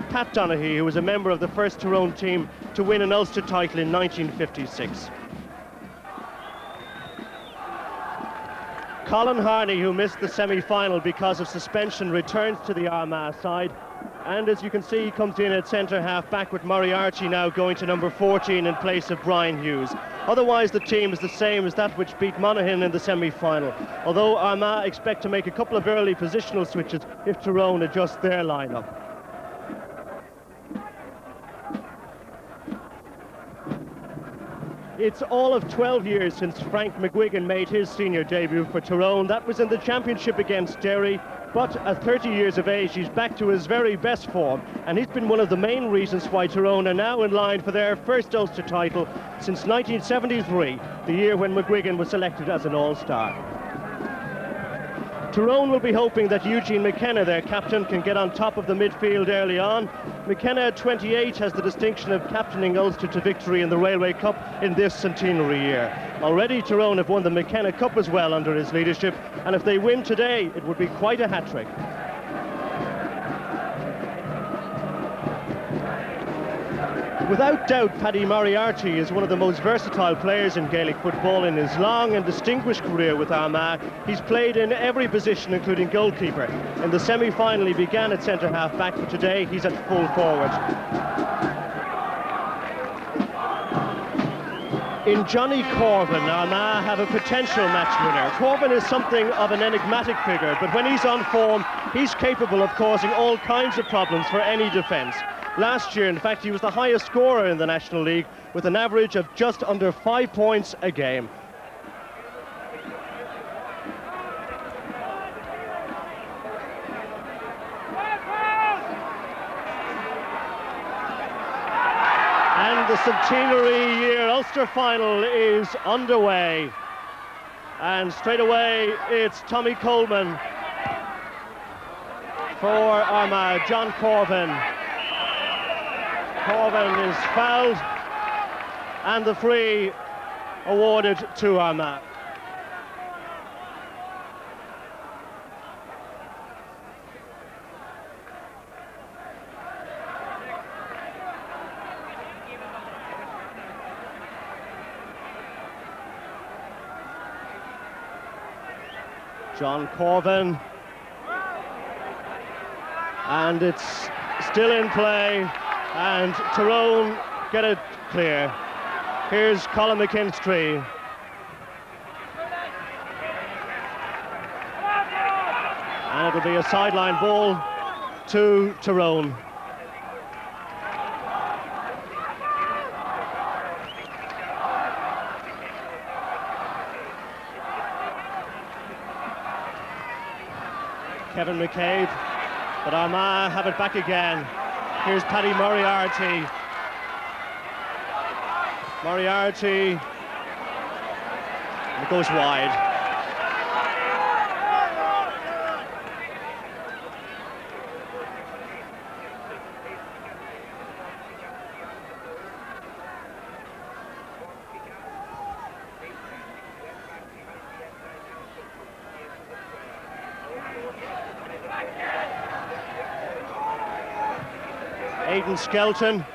Pat Donaghy, who was a member of the first Tyrone team to win an Ulster title in 1956. Colin Harney, who missed the semi-final because of suspension, returns to the Armagh side. And as you can see, he comes in at centre half back, with Moriarty now going to number 14 in place of Brian Hughes. Otherwise the team is the same as that which beat Monaghan in the semi-final, although Armagh expect to make a couple of early positional switches if Tyrone adjust their lineup. It's all of 12 years since Frank McGuigan made his senior debut for Tyrone. That was in the championship against Derry, but at 30 years of age he's back to his very best form, and he's been one of the main reasons why Tyrone are now in line for their first Ulster title since 1973, the year when McGuigan was selected as an All-Star. Tyrone will be hoping that Eugene McKenna, their captain, can get on top of the midfield early on. McKenna, at 28, has the distinction of captaining Ulster to victory in the Railway Cup in this centenary year. Already Tyrone have won the McKenna Cup as well under his leadership, and if they win today, it would be quite a hat-trick. Without doubt, Paddy Moriarty is one of the most versatile players in Gaelic football. In his long and distinguished career with Armagh, he's played in every position, including goalkeeper. In the semi-final, he began at centre-half back, but today he's at full forward. In Johnny Corvin, Armagh have a potential match winner. Corvin is something of an enigmatic figure, but when he's on form, he's capable of causing all kinds of problems for any defence. Last year, in fact, he was the highest scorer in the National League with an average of just under 5 points a game. And the centenary year Ulster final is underway. And straight away, it's Tommy Coleman for Armagh, John Corvin. Corvin is fouled, and the free awarded to Armagh. John Corvin, and it's still in play. And Tyrone get it clear. Here's Colin McKinstry. And it'll be a sideline ball to Tyrone. Kevin McCabe, but Armagh have it back again. Here's Paddy Moriarty. Moriarty. And it goes wide. Aidan Skelton,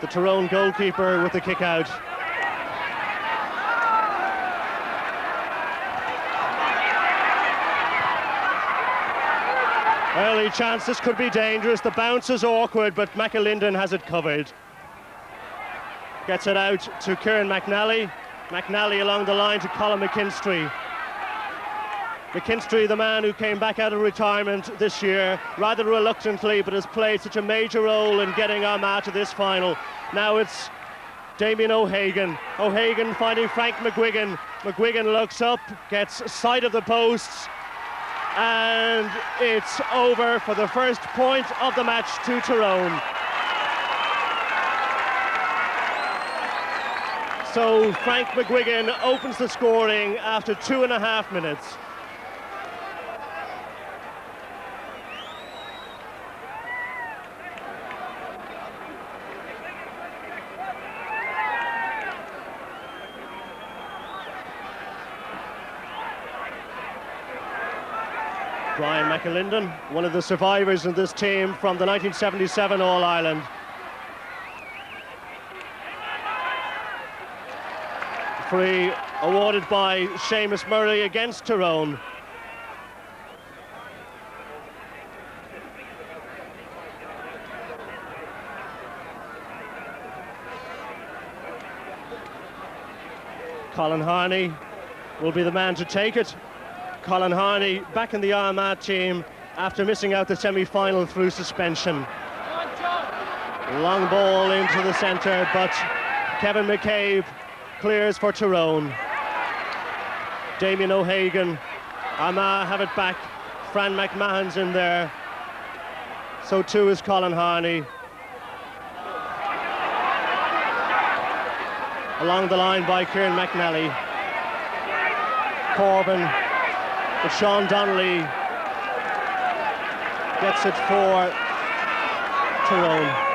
the Tyrone goalkeeper, with the kick out. Early chance, this could be dangerous. The bounce is awkward, but McAlinden has it covered. Gets it out to Kieran McNally. McNally along the line to Colin McKinstry. McKinstry, the man who came back out of retirement this year, rather reluctantly, but has played such a major role in getting Armagh to this final. Now it's Damien O'Hagan. O'Hagan finding Frank McGuigan. McGuigan looks up, gets sight of the posts, and it's over for the first point of the match to Tyrone. So Frank McGuigan opens the scoring after 2.5 minutes. Brian McAlinden, one of the survivors in this team from the 1977 All-Ireland. Free awarded by Seamus Murray against Tyrone. Colin Harney will be the man to take it. Colin Harney back in the Armagh team after missing out the semi-final through suspension. Long ball into the centre, but Kevin McCabe clears for Tyrone. Damien O'Hagan, Armagh have it back. Fran McMahon's in there. So too is Colin Harney. Along the line by Kieran McNally. Corbin, but Sean Donnelly gets it for Tyrone.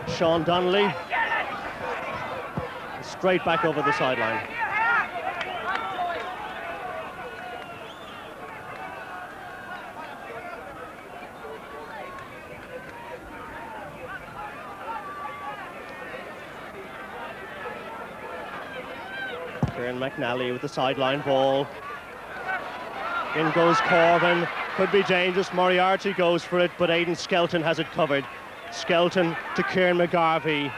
Sean Donnelly straight back over the sideline. Kieran McNally with the sideline ball. In goes Corbin. Could be dangerous. Moriarty goes for it, but Aidan Skelton has it covered. Skelton to Kieran McGarvey.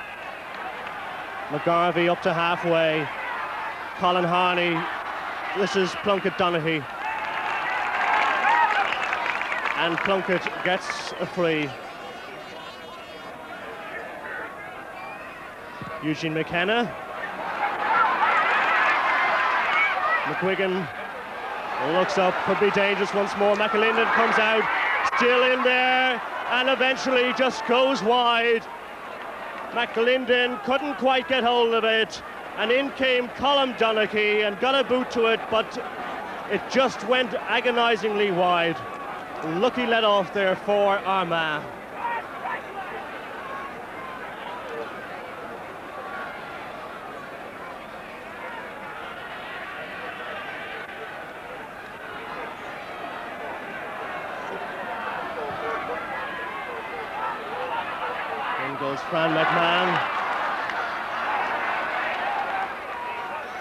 McGarvey up to halfway. Colin Harney. This is Plunkett Donaghy. And Plunkett gets a free. Eugene McKenna. McGuigan looks up, could be dangerous once more. McAlinden comes out, still in there, and eventually just goes wide. McAlinden couldn't quite get hold of it, and in came Colin Donaghy and got a boot to it, but it just went agonisingly wide. Lucky let off there for Armagh. Goes Fran McMahon.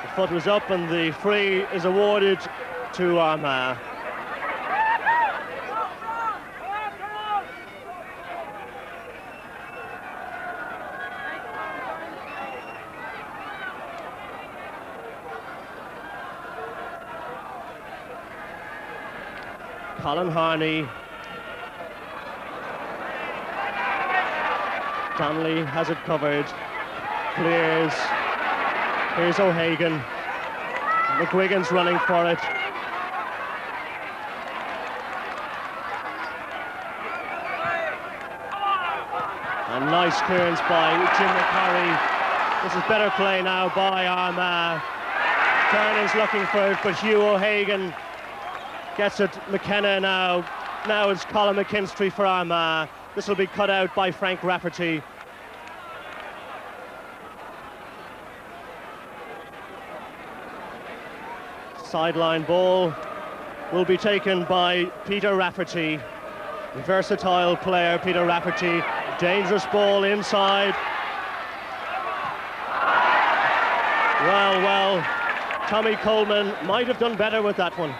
The foot was up and the free is awarded to Armagh. Colin Harney. Donnelly has it covered, clears, here's O'Hagan, McGuigan's running for it. A nice clearance by Jim McCarry. This is better play now by Armagh. Tyrone is looking for it, but Hugh O'Hagan gets it. McKenna now. Now it's Colin McKinstry for Armagh. This will be cut out by Frank Rafferty. Sideline ball will be taken by Peter Rafferty. Versatile player, Peter Rafferty. Dangerous ball inside. Well, Tommy Coleman might have done better with that one.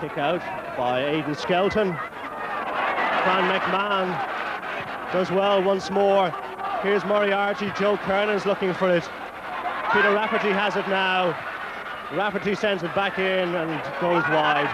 Kick out by Aidan Skelton. Fran McMahon does well once more. Here's Moriarty. Joe Kernan's looking for it. Peter Rafferty has it now. Rafferty sends it back in and goes wide.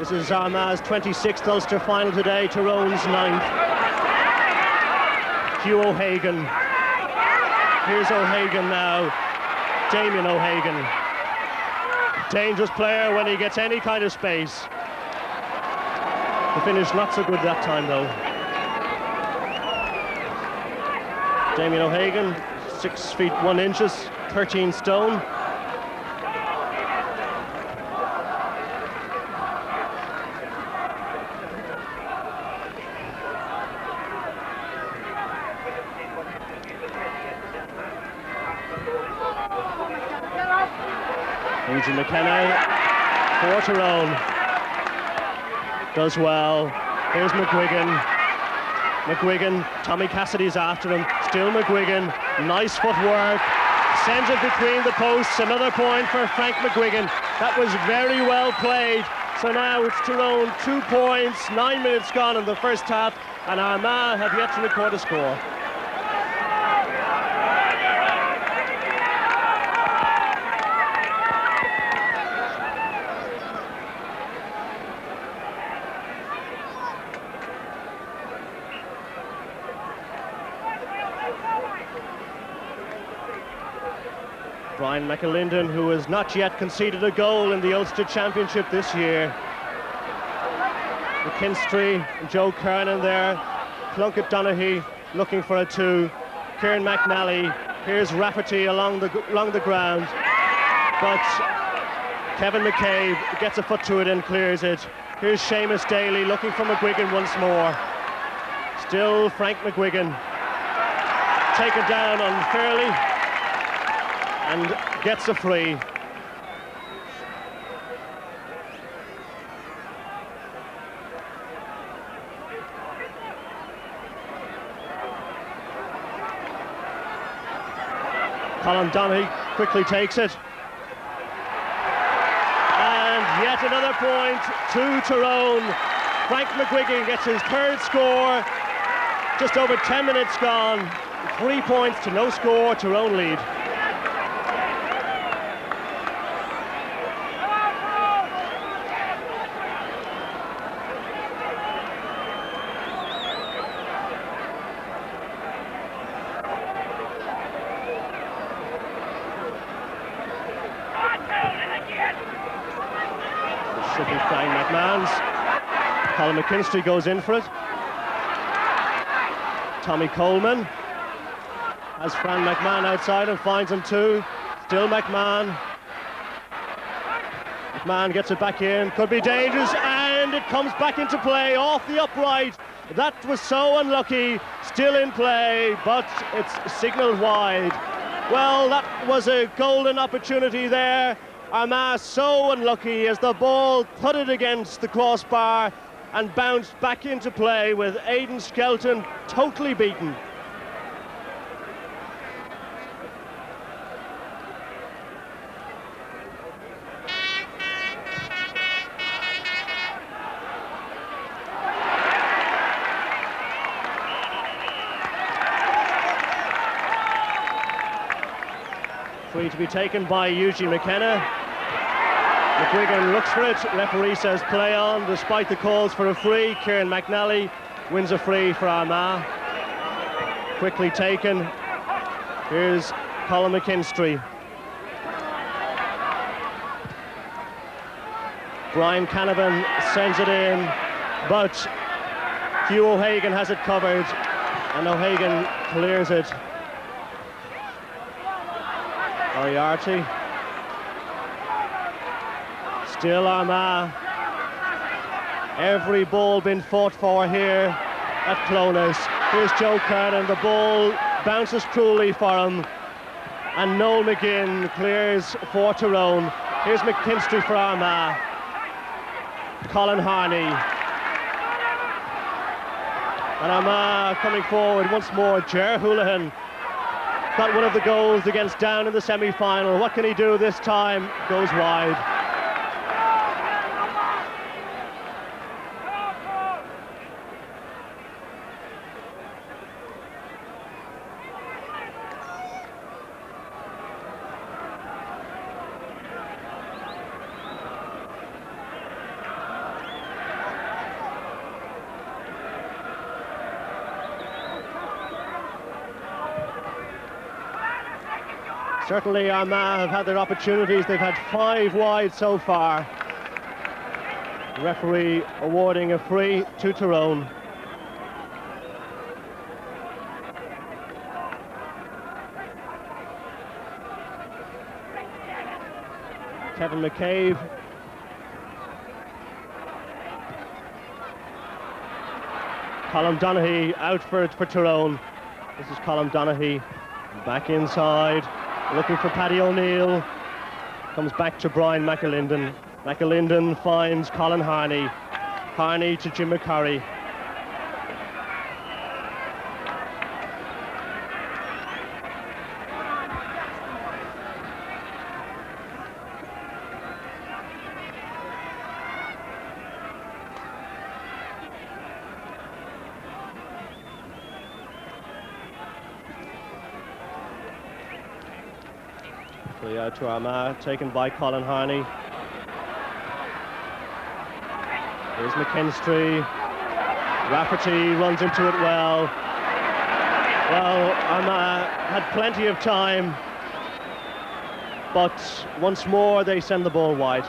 This is Armagh's 26th Ulster final today, Tyrone's 9th. Hugh O'Hagan. Here's O'Hagan now. Damien O'Hagan. Dangerous player when he gets any kind of space. The finish not so good that time though. Damien O'Hagan, 6 feet 1 inches, 13 stone. Eugene McKenna for Tyrone. Does well. Here's McGuigan. McGuigan, Tommy Cassidy's after him. Still McGuigan. Nice footwork. Sends it between the posts. Another point for Frank McGuigan. That was very well played. So now it's Tyrone 2 points. 9 minutes gone in the first half. And Armagh have yet to record a score. Brian McAlinden, who has not yet conceded a goal in the Ulster Championship this year. McKinstry and Joe Kernan there. Plunkett Donaghy looking for a 2. Kieran McNally. Here's Rafferty along the ground. But Kevin McCabe gets a foot to it and clears it. Here's Seamus Daly looking for McGuigan once more. Still Frank McGuigan. Taken down unfairly. And gets a free. Colin Donaghy quickly takes it. And yet another point to Tyrone. Frank McGuigan gets his 3rd score. Just over 10 minutes gone. 3 points to no score, Tyrone lead. Should be Fran McMahon's. Colin McKinstry goes in for it. Tommy Coleman has Fran McMahon outside and finds him too. Still McMahon. McMahon gets it back in. Could be dangerous, and it comes back into play off the upright. That was so unlucky. Still in play, but it's signalled wide. Well, that was a golden opportunity there. Armagh so unlucky as the ball thudded against the crossbar and bounced back into play with Aidan Skelton totally beaten. Free to be taken by Eugene McKenna. McGuigan looks for it. Referee says play on despite the calls for a free. Kieran McNally wins a free for Armagh. Quickly taken. Here's Colin McKinstry. Brian Canavan sends it in, but Hugh O'Hagan has it covered, and O'Hagan clears it. Moriarty. Still Armagh. Every ball been fought for here at Clonus. Here's Joe Kernan. The ball bounces cruelly for him. And Noel McGinn clears for Tyrone. Here's McKinstry for Armagh. Colin Harney. And Armagh coming forward once more. Ger Houlihan got one of the goals against Down in the semi-final. What can he do this time? Goes wide. Certainly Armagh have had their opportunities. They've had 5 wide so far. The referee awarding a free to Tyrone. Kevin McCabe. Colm Donaghy out for Tyrone. This is Colm Donaghy back inside, looking for Paddy O'Neill. Comes back to Brian McAlinden. McAlinden finds Colin Harney. Harney to Jim McCurry. Free out to Armagh, taken by Colin Harney. Here's McKinstry. Rafferty runs into it well. Well, Armagh had plenty of time, but once more they send the ball wide.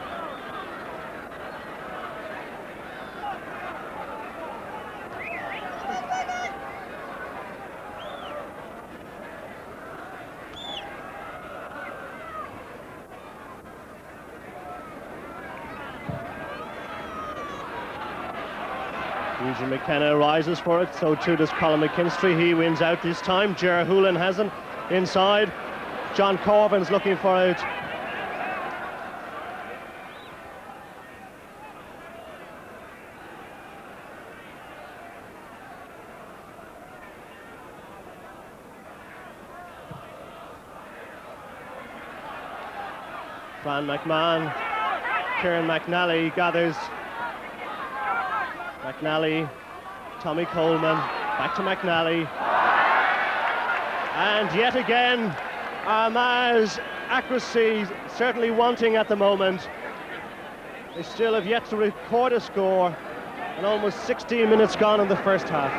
Eugene McKenna rises for it, so too does Colin McKinstry. He wins out this time. Ger Hoolan has him inside. John Corvin's looking for it. Fran McMahon. Kieran McNally gathers. McNally, Tommy Coleman, back to McNally. And yet again, Armagh's accuracy certainly wanting at the moment. They still have yet to record a score, and almost 16 minutes gone in the first half.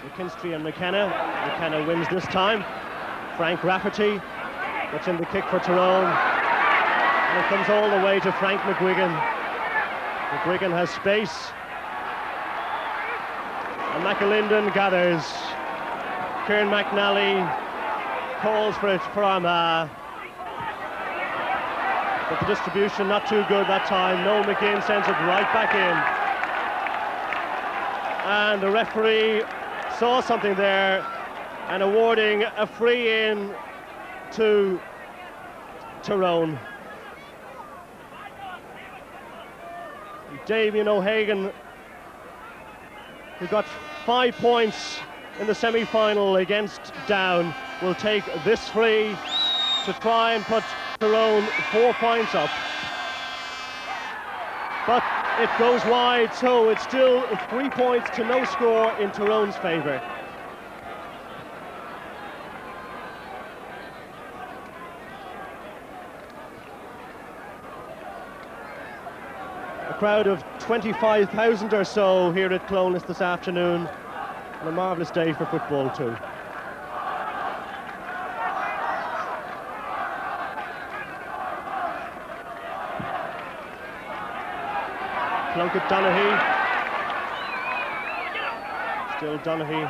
McKinstry and McKenna. McKenna wins this time. Frank Rafferty puts in the kick for Tyrone. And it comes all the way to Frank McGuigan. McGuigan has space. And McAlinden gathers. Kieran McNally calls for it for Armagh. But the distribution not too good that time. Noel McGinn sends it right back in. And the referee saw something there and awarding a free in to Tyrone. Damien O'Hagan, who got 5 points in the semi-final against Down, will take this free to try and put Tyrone 4 points up. But it goes wide, so it's still 3 points to no score in Tyrone's favour. A crowd of 25,000 or so here at Clones this afternoon, and a marvellous day for football too. Plunkett Donaghy. Still Donaghy.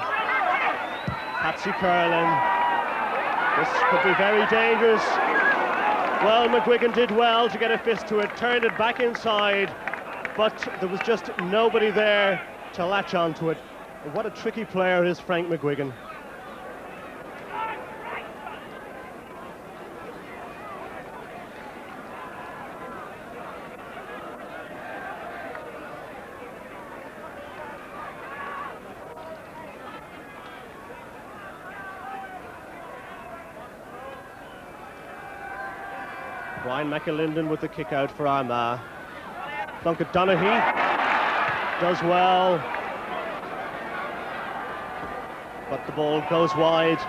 Patsy Curlin. This could be very dangerous. Well, McGuigan did well to get a fist to it, turned it back inside, but there was just nobody there to latch onto it. What a tricky player is Frank McGuigan. Brian McAlinden with the kick out for Armagh. Plunkett Donaghy does well, but the ball goes wide.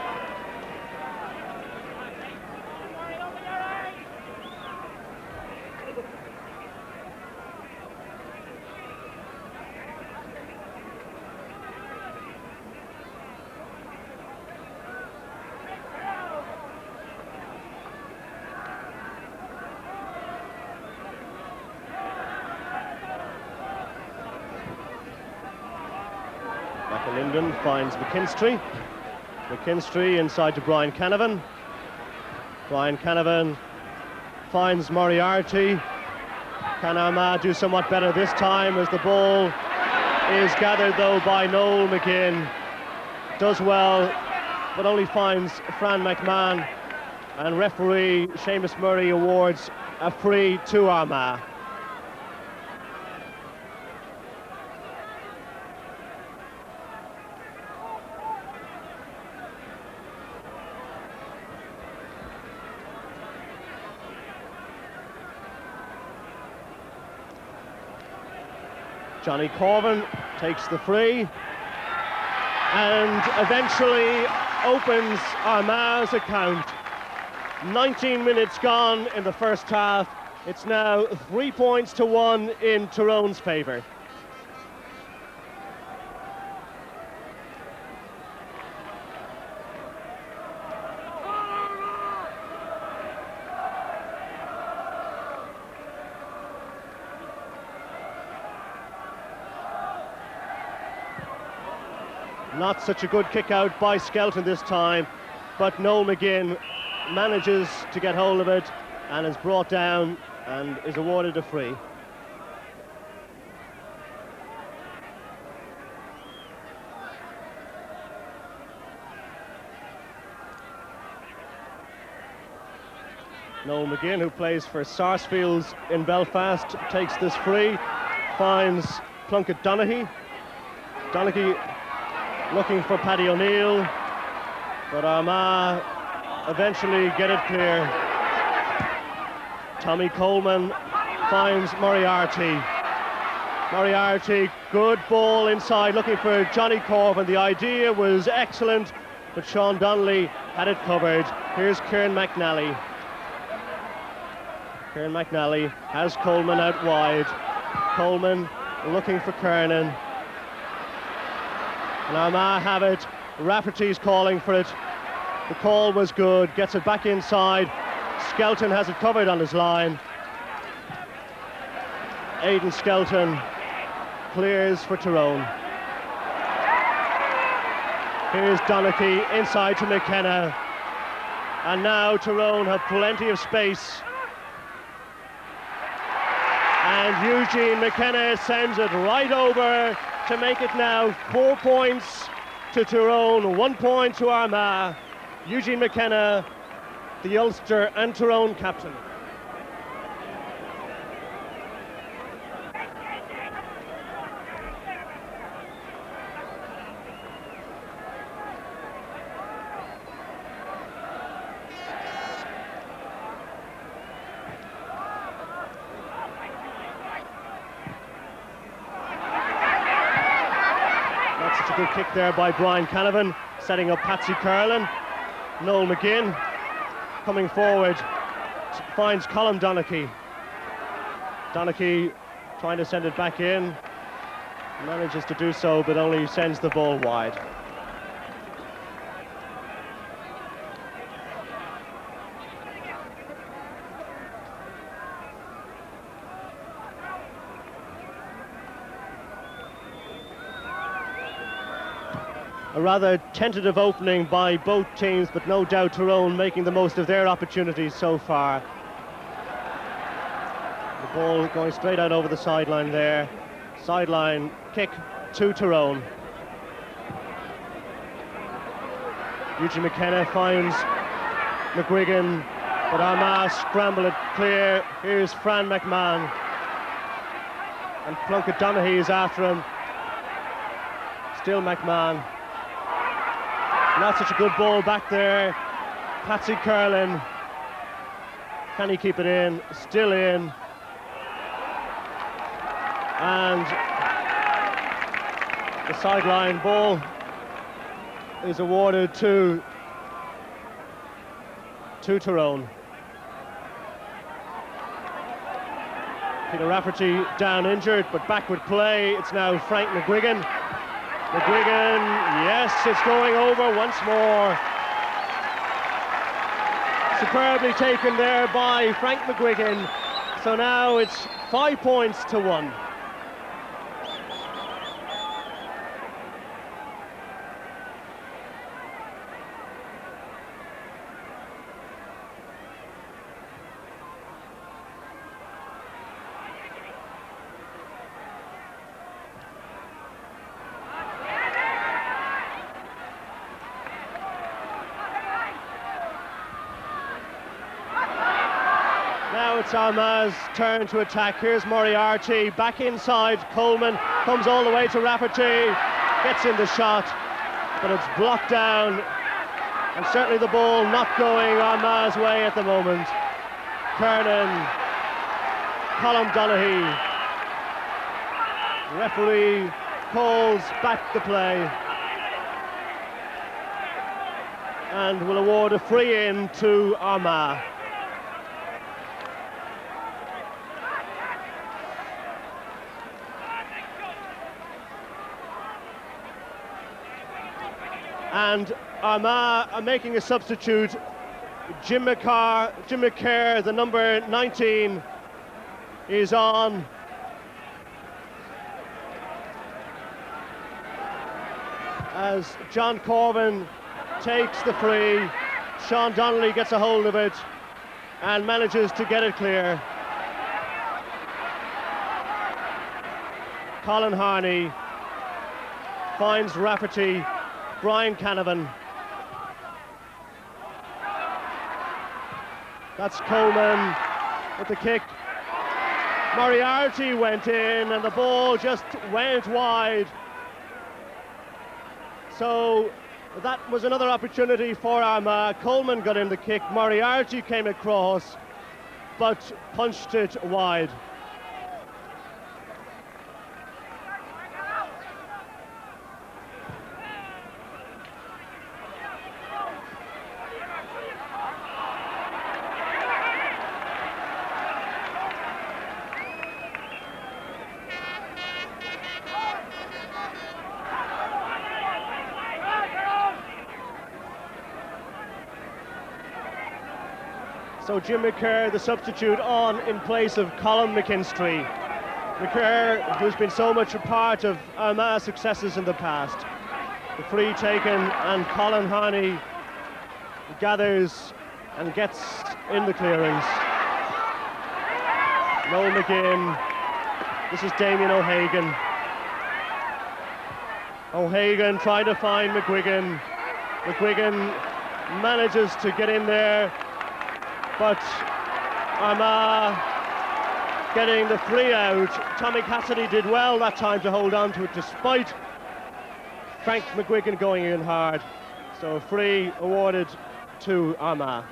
Linden finds McKinstry. McKinstry inside to Brian Canavan. Brian Canavan finds Moriarty. Can Armagh do somewhat better this time as the ball is gathered though by Noel McGinn. Does well, but only finds Fran McMahon, and referee Seamus Murray awards a free to Armagh. Johnny Corvin takes the free and eventually opens Armagh's account. 19 minutes gone in the first half. It's now 3 points to 1 in Tyrone's favour. Not such a good kick out by Skelton this time, but Noel McGinn manages to get hold of it and is brought down and is awarded a free. Noel McGinn, who plays for Sarsfields in Belfast, takes this free, finds Plunkett Donaghy. Donaghy looking for Paddy O'Neill, but Armagh eventually get it clear. Tommy Coleman finds Moriarty. Moriarty, good ball inside, looking for Johnny Corvin. The idea was excellent, but Sean Donnelly had it covered. Here's Kieran McNally. Kieran McNally has Coleman out wide. Coleman looking for Kernan. And Armagh have it. Rafferty's calling for it. The call was good. Gets it back inside. Skelton has it covered on his line. Aidan Skelton clears for Tyrone. Here's Donaghy inside to McKenna. And now Tyrone have plenty of space. And Eugene McKenna sends it right over to make it now 4 points to Tyrone, 1 point to Armagh. Eugene McKenna, the Ulster and Tyrone captain. Such a good kick there by Brian Canavan, setting up Patsy Curlin. Noel McGinn coming forward, finds Colin Donaghy. Donaghy trying to send it back in, manages to do so, but only sends the ball wide. A rather tentative opening by both teams, but no doubt Tyrone making the most of their opportunities so far. The ball going straight out over the sideline there. Sideline kick to Tyrone. Eugene McKenna finds McGuigan, but Armagh scramble it clear. Here's Fran McMahon. And Plunkett Donaghy is after him. Still McMahon. Not such a good ball back there. Patsy Curlin. Can he keep it in? Still in. And the sideline ball is awarded to Tyrone. Peter Rafferty down injured, but back with play. It's now Frank McGuigan. McGuigan, yes, it's going over once more. Superbly taken there by Frank McGuigan. So now it's 5 points to 1. Now it's Armagh's turn to attack. Here's Moriarty, back inside. Coleman comes all the way to Rafferty, gets in the shot, but it's blocked down. And certainly the ball not going Armagh's way at the moment. Kernan, Colin Donaghy. Referee calls back the play and will award a free in to Armagh. And Armagh are making a substitute. Jim McCare, the number 19, is on. As John Corvin takes the free, Sean Donnelly gets a hold of it and manages to get it clear. Colin Harney finds Rafferty, Brian Canavan. That's Coleman with the kick. Moriarty went in and the ball just went wide. So that was another opportunity for Armagh. Coleman got in the kick, Moriarty came across, but punched it wide. So Jim McCare, the substitute, on in place of Colin McKinstry. McCare, who's been so much a part of Armagh's successes in the past. The free taken, and Colin Harney gathers and gets in the clearance. Noel McGinn. This is Damien O'Hagan. O'Hagan trying to find McGuigan. McGuigan manages to get in there, but Armagh getting the free out. Tommy Cassidy did well that time to hold on to it, despite Frank McGuigan going in hard. So free awarded to Armagh.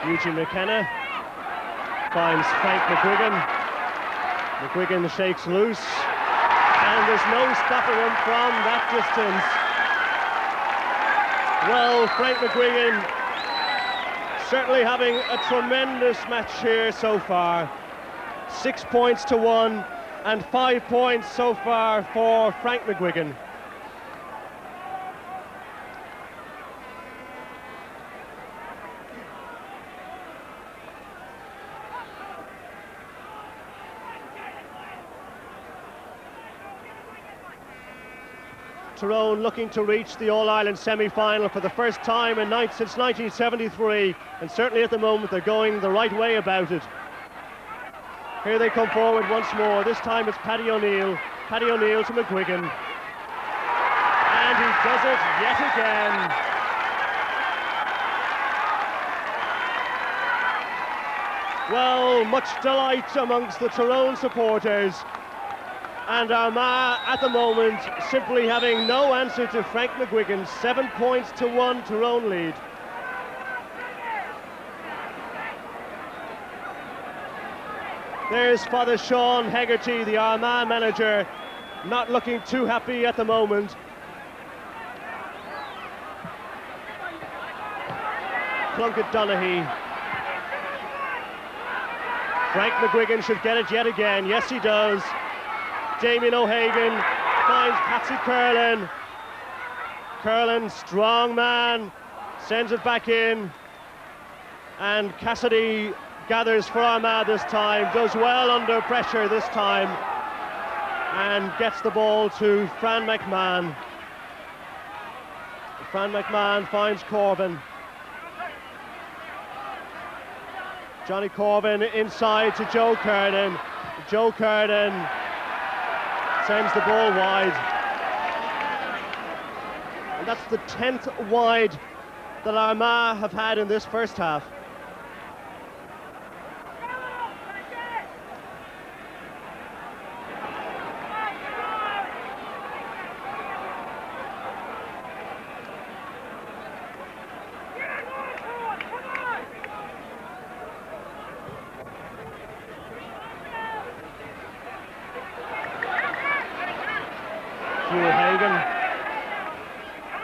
Eugene McKenna finds Frank McGuigan. McGuigan shakes loose, and there's no stopping him from that distance. Well, Frank McGuigan certainly having a tremendous match here so far. 6 points to 1 and 5 points so far for Frank McGuigan. Tyrone looking to reach the All-Ireland semi-final for the first time since 1973, and certainly at the moment they're going the right way about it. Here they come forward once more. This time it's Paddy O'Neill. Paddy O'Neill to McGuigan. And he does it yet again. Well, much delight amongst the Tyrone supporters. And Armagh at the moment simply having no answer to Frank McGuigan. 7 points to 1 Tyrone lead. There's Father Sean Hegarty, the Armagh manager, not looking too happy at the moment. Plunkett Donaghy. Frank McGuigan should get it yet again. Yes, he does. Damien O'Hagan finds Patsy Curlin. Curlin, strong man, sends it back in. And Cassidy gathers for Armagh this time, does well under pressure this time, and gets the ball to Fran McMahon. Fran McMahon finds Corvin. Johnny Corvin inside to Joe Kernan. Joe Kernan Sends the ball wide. And that's the 10th wide that Armagh have had in this first half.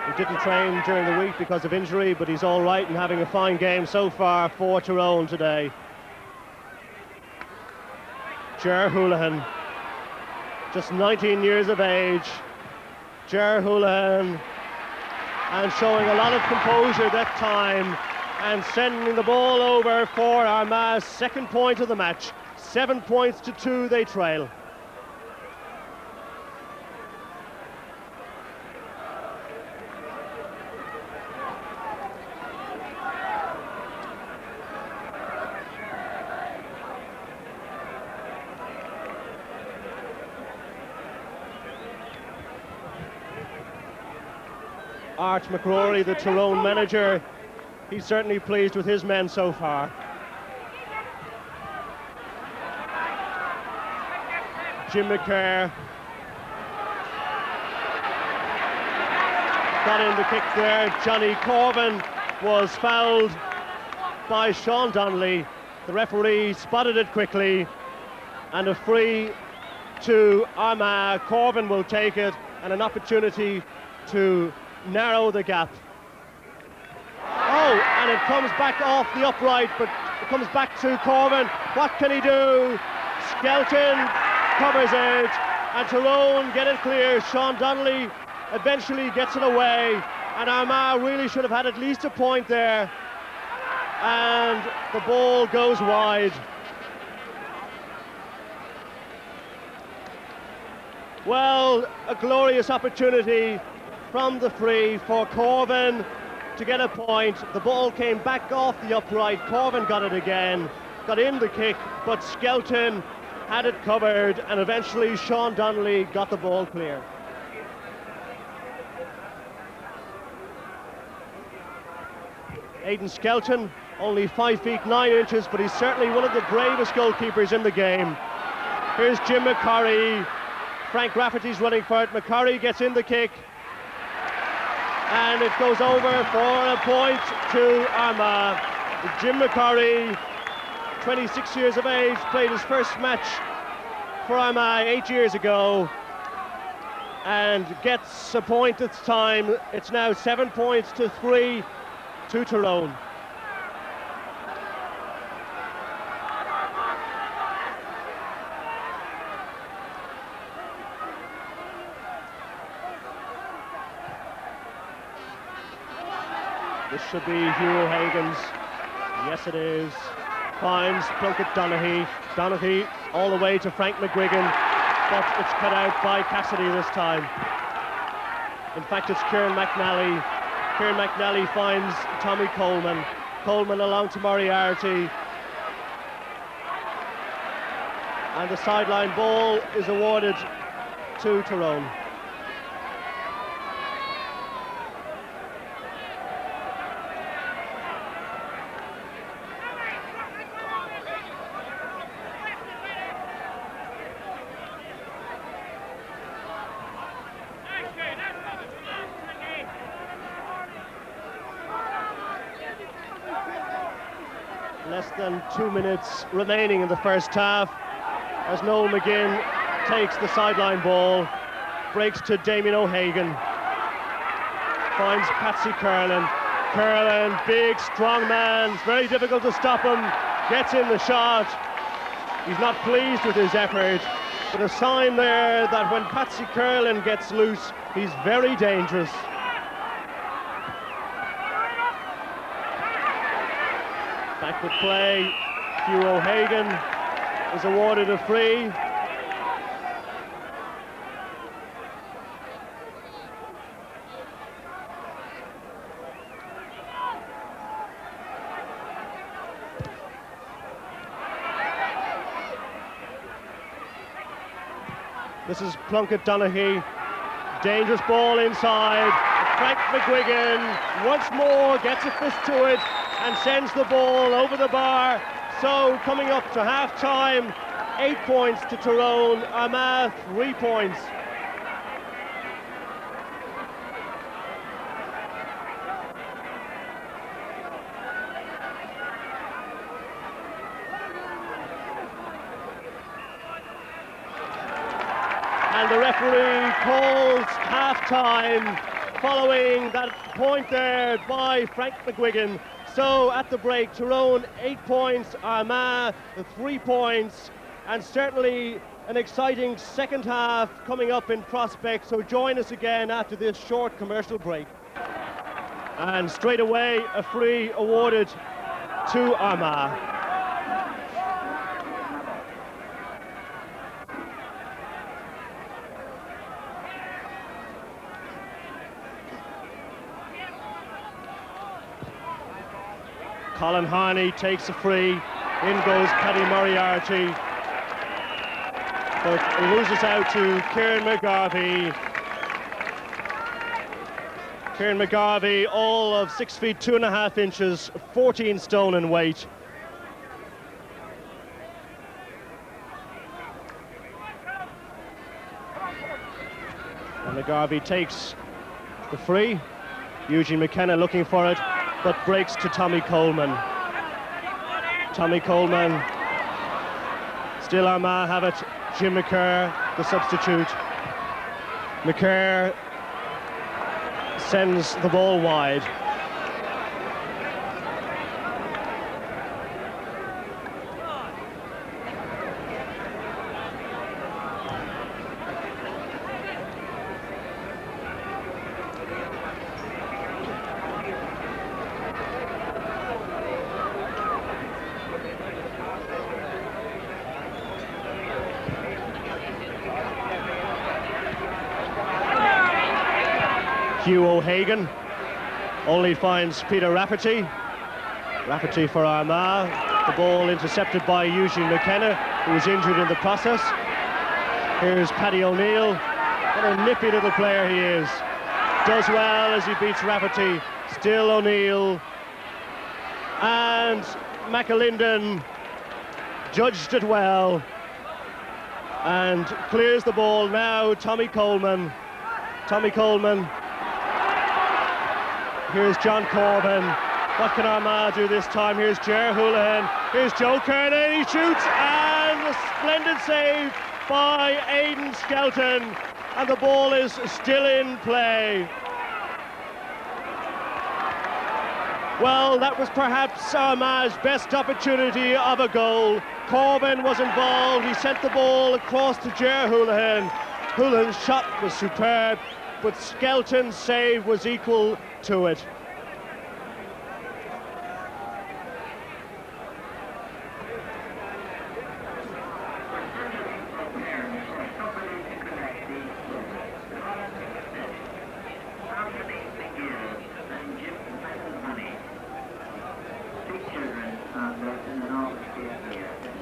He didn't train during the week because of injury, but he's all right and having a fine game so far for Tyrone today. Ger Houlihan, just 19 years of age. Ger Houlihan, and showing a lot of composure that time, and sending the ball over for Armagh's second point of the match. 7 points to 2 they trail. Art McCrory, the Tyrone manager, he's certainly pleased with his men so far. Jim McCare got in the kick there. Johnny Corvin was fouled by Sean Donnelly. The referee spotted it quickly, and a free to Armagh. Corvin will take it, and an opportunity to narrow the gap. Oh, and it comes back off the upright, but it comes back to Corvin. What can he do? Skelton covers it, and Tyrone get it clear. Sean Donnelly eventually gets it away, and Armagh really should have had at least a point there, and the ball goes wide. Well, a glorious opportunity from the free for Corvin to get a point. The ball came back off the upright. Corvin got it again, got in the kick, but Skelton had it covered, and eventually Sean Donnelly got the ball clear. Aidan Skelton, only 5 feet 9 inches, but he's certainly one of the bravest goalkeepers in the game. Here's Jim McCurry. Frank Rafferty's running for it. McCurry gets in the kick, and it goes over for a point to Armagh. Jim McCurry, 26 years of age, played his first match for Armagh 8 years ago, and gets a point this time. It's now 7 points to 3 to Tyrone. This should be Hugh O'Hagan's. Yes, it is. Finds Plunkett Donaghy. Donaghy all the way to Frank McGuigan, but it's cut out by Cassidy this time. In fact, it's Kieran McNally. Kieran McNally finds Tommy Coleman. Coleman along to Moriarty. And the sideline ball is awarded to Tyrone. Less than 2 minutes remaining in the first half, as Noel McGinn takes the sideline ball, breaks to Damien O'Hagan, finds Patsy Curlin. Curlin, big, strong man, it's very difficult to stop him, gets in the shot. He's not pleased with his effort, but a sign there that when Patsy Curlin gets loose, he's very dangerous. Backward play. Hugh O'Hagan is awarded a free. This is Plunkett Donaghy. Dangerous ball inside. Frank McGuigan once more gets a fist to it and sends the ball over the bar. So coming up to half-time, 8 points to Tyrone, Armagh 3 points. And the referee calls half-time following that point there by Frank McGuigan. So at the break, Tyrone 8 points, Armagh 3 points, and certainly an exciting second half coming up in prospect. So join us again after this short commercial break. And straight away, a free awarded to Armagh. Colin Harney takes a free. In goes Paddy Moriarty. But he loses out to Kieran McGarvey. Kieran McGarvey, all of 6 feet 2.5 inches, 14 stone in weight. And McGarvey takes the free. Eugene McKenna looking for it, but breaks to Tommy Coleman. Tommy Coleman, still Armagh have it. Jim McCurr, the substitute. McCurr sends the ball wide. Hugh O'Hagan only finds Peter Rafferty. Rafferty for Armagh. The ball intercepted by Eugene McKenna, who was injured in the process. Here's Paddy O'Neill. What a nippy little player he is. Does well as he beats Rafferty. Still O'Neill. And McAlinden judged it well and clears the ball now. Tommy Coleman. Tommy Coleman. Here's John Corbin. What can Armagh do this time? Here's Ger Houlihan. Here's Joe Kernan. He shoots, and a splendid save by Aidan Skelton. And the ball is still in play. Well, that was perhaps Armagh's best opportunity of a goal. Corbin was involved. He sent the ball across to Ger Houlihan. Houlihan's shot was superb, but Skelton's save was equal to it.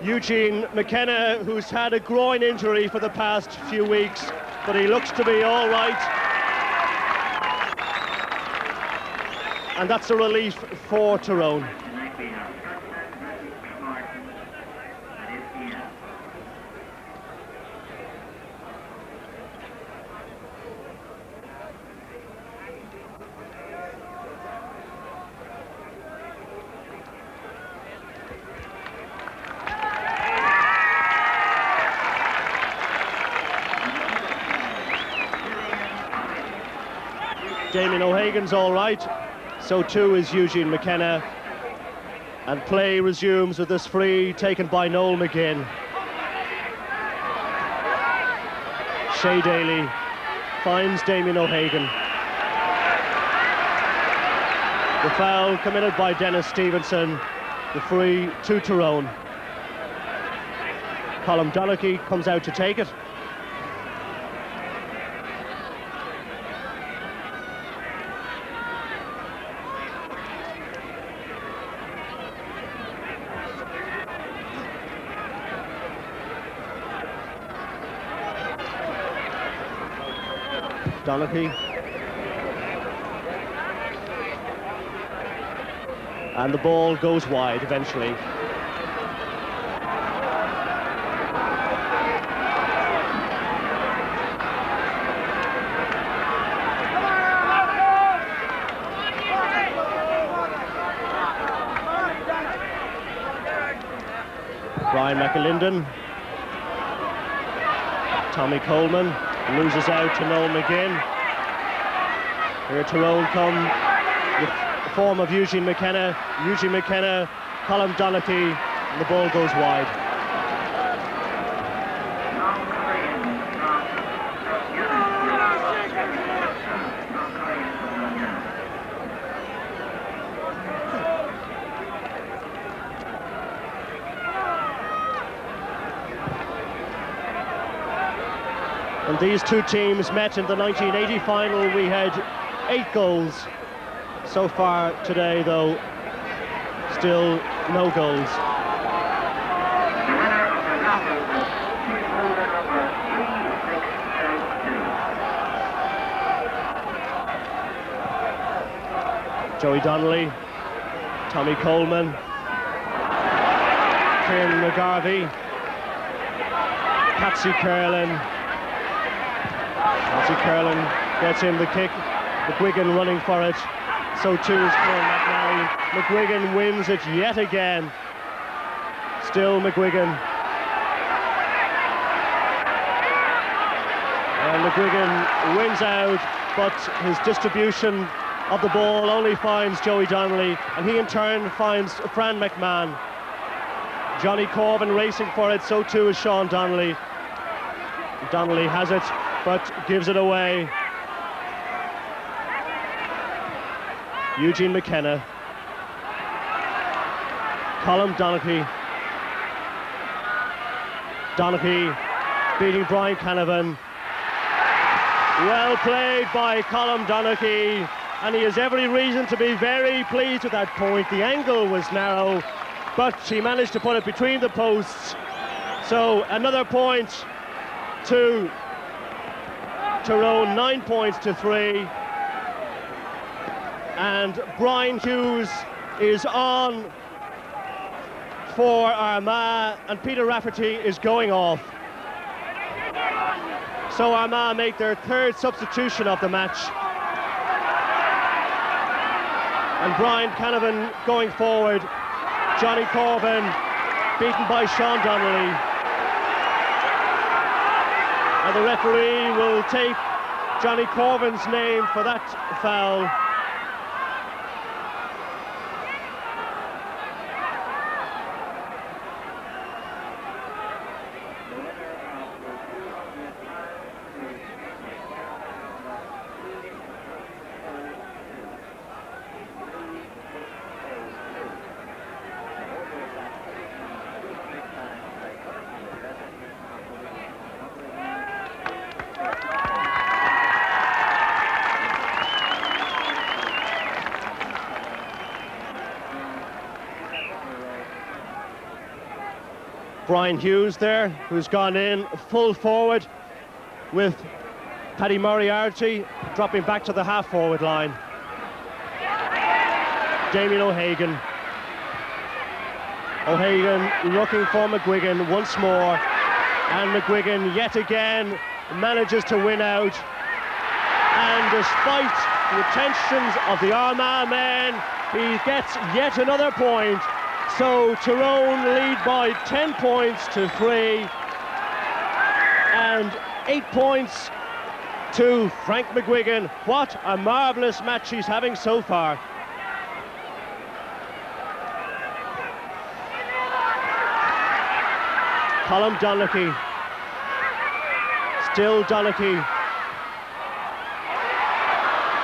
Eugene McKenna, who's had a groin injury for the past few weeks, but he looks to be all right. And that's a relief for Tyrone. Damien O'Hagan's all right. So too is Eugene McKenna, and play resumes with this free taken by Noel McGinn. Shea Daly finds Damien O'Hagan. The foul committed by Dennis Stevenson, the free to Tyrone. Colm Donaghy comes out to take it. Donaghy. And the ball goes wide eventually. Brian McAlinden. Tommy Coleman loses out to Noel McGinn. Here Tyrone come with the form of Eugene McKenna. Eugene McKenna, Colm Donaghy, and the ball goes wide. And these two teams met in the 1980 final. We had 8 goals. So far today, though, still no goals. Joey Donnelly, Tommy Coleman, Kieran McGarvey, Patsy Curlin. Patsy Curlin gets in the kick. McGuigan running for it. So too is Kieran McNally. McGuigan wins it yet again. Still McGuigan. And McGuigan wins out, but his distribution of the ball only finds Joey Donnelly, and he in turn finds Fran McMahon. Johnny Corbin racing for it, so too is Sean Donnelly. Donnelly has it, but gives it away. Eugene McKenna. Colm Donaghy. Donaghy beating Brian Canavan. Well played by Colm Donaghy, and he has every reason to be very pleased with that point. The angle was narrow, but he managed to put it between the posts. So another point to Tyrone, 9 points to 3. And Brian Hughes is on for Armagh, and Peter Rafferty is going off. So Armagh make their 3rd substitution of the match. And Brian Canavan going forward. Johnny Corbin beaten by Sean Donnelly. And the referee will take Johnny Corbin's name for that foul. Brian Hughes there, who's gone in full forward with Paddy Moriarty dropping back to the half-forward line. Damien O'Hagan. O'Hagan looking for McGuigan once more, and McGuigan yet again manages to win out. And despite the attentions of the Armagh men, he gets yet another point. So Tyrone lead by 10 points to 3, and 8 points to Frank McGuigan. What a marvellous match he's having so far. Colm Donaghy. Still Donaghy.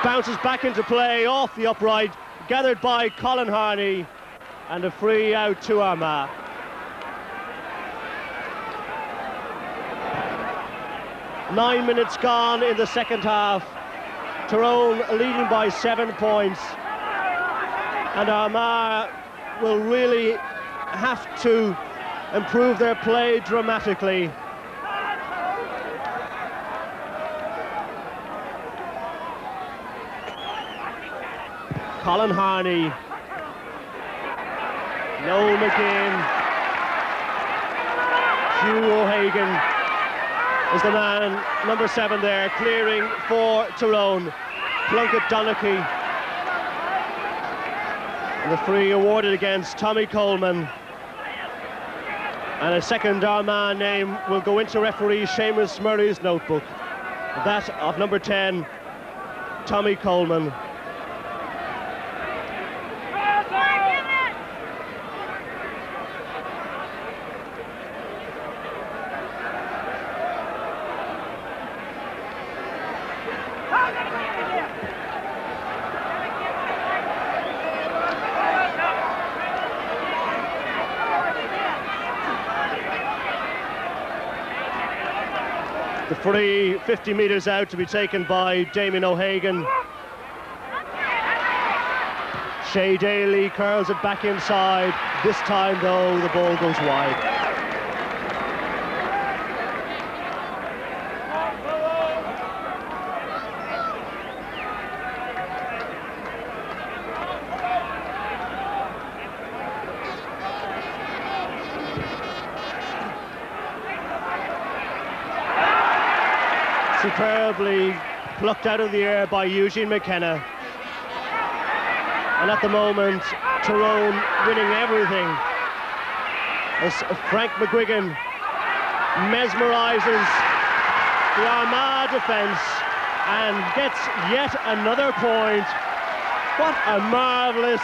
Bounces back into play off the upright, gathered by Colin Harney. And a free out to Armagh. Nine minutes gone in the second half. Tyrone leading by 7 points. And Armagh will really have to improve their play dramatically. Colin Harney, Noel McGinn, Hugh O'Hagan is the man, number 7 there, clearing for Tyrone. Plunkett Donaghy. And the free awarded against Tommy Coleman. And a second Armagh name will go into referee Seamus Murray's notebook. That of number 10, Tommy Coleman. The free 50 metres out to be taken by Damien O'Hagan. Shea Daly curls it back inside. This time though the ball goes wide. Superbly plucked out of the air by Eugene McKenna. And at the moment, Tyrone winning everything as Frank McGuigan mesmerises the Armagh defence and gets yet another point. What a marvellous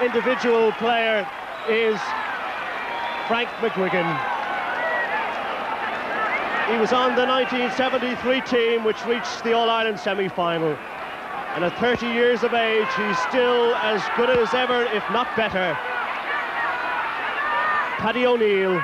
individual player is Frank McGuigan. He was on the 1973 team which reached the All-Ireland semi-final. And at 30 years of age, he's still as good as ever, if not better. Paddy O'Neill.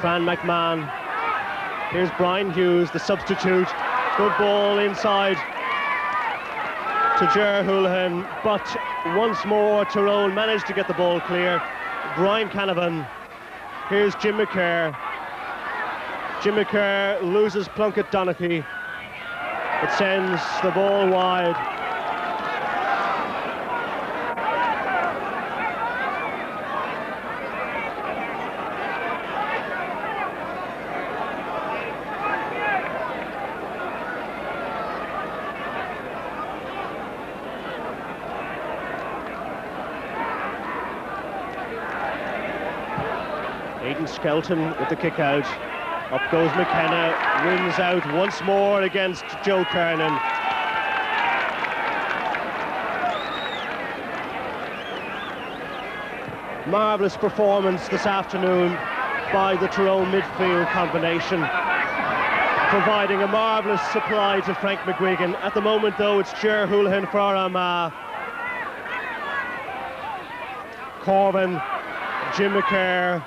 Fran McMahon. Here's Brian Hughes, the substitute. Good ball inside to Ger Houlihan, but once more Tyrone managed to get the ball clear. Brian Canavan. Here's Jim McCare. Jim McCare loses Plunkett Donaghy. It sends the ball wide. Aidan Skelton with the kick out. Up goes McKenna, wins out once more against Joe Kernan. Marvellous performance this afternoon by the Tyrone midfield combination, providing a marvellous supply to Frank McGuigan. At the moment though, it's Ger Houlihan for Armagh. Corvin, Jim McCare,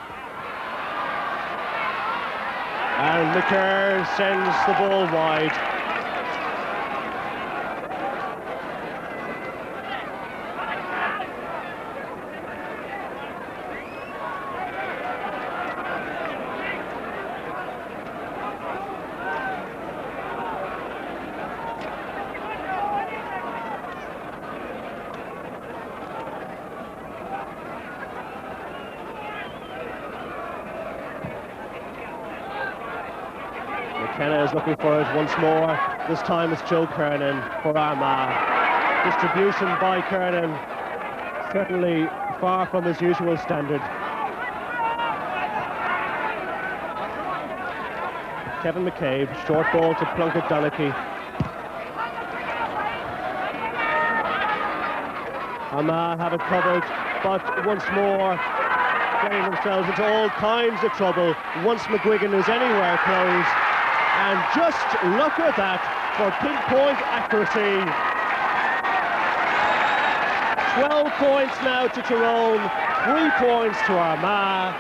and McCare sends the ball wide. McKenna is looking for it once more. This time it's Joe Kernan for Armagh. Distribution by Kernan, certainly far from his usual standard. Kevin McCabe, short ball to Plunkett Donaghy. Armagh have it covered, but once more getting themselves into all kinds of trouble once McGuigan is anywhere close. And just look at that for pinpoint accuracy. 12 points now to Tyrone, 3 points to Armagh,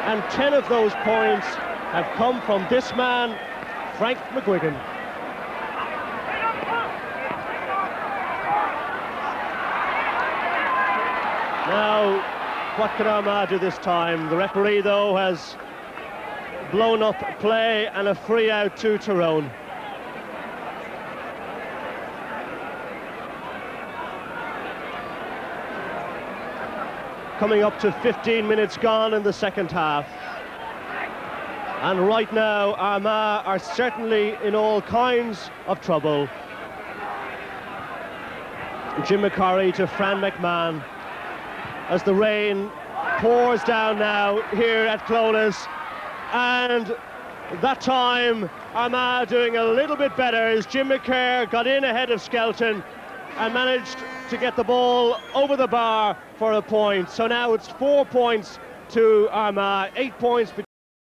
and 10 of those points have come from this man, Frank McGuigan. Now, what can Armagh do this time? The referee, though, has blown up play and a free out to Tyrone. Coming up to 15 minutes gone in the second half. And right now, Armagh are certainly in all kinds of trouble. Jim McCorry to Fran McMahon as the rain pours down now here at Clones. And that time, Armagh doing a little bit better as Jim McCare got in ahead of Skelton and managed to get the ball over the bar for a point. So now it's 4 points to Armagh, 8 points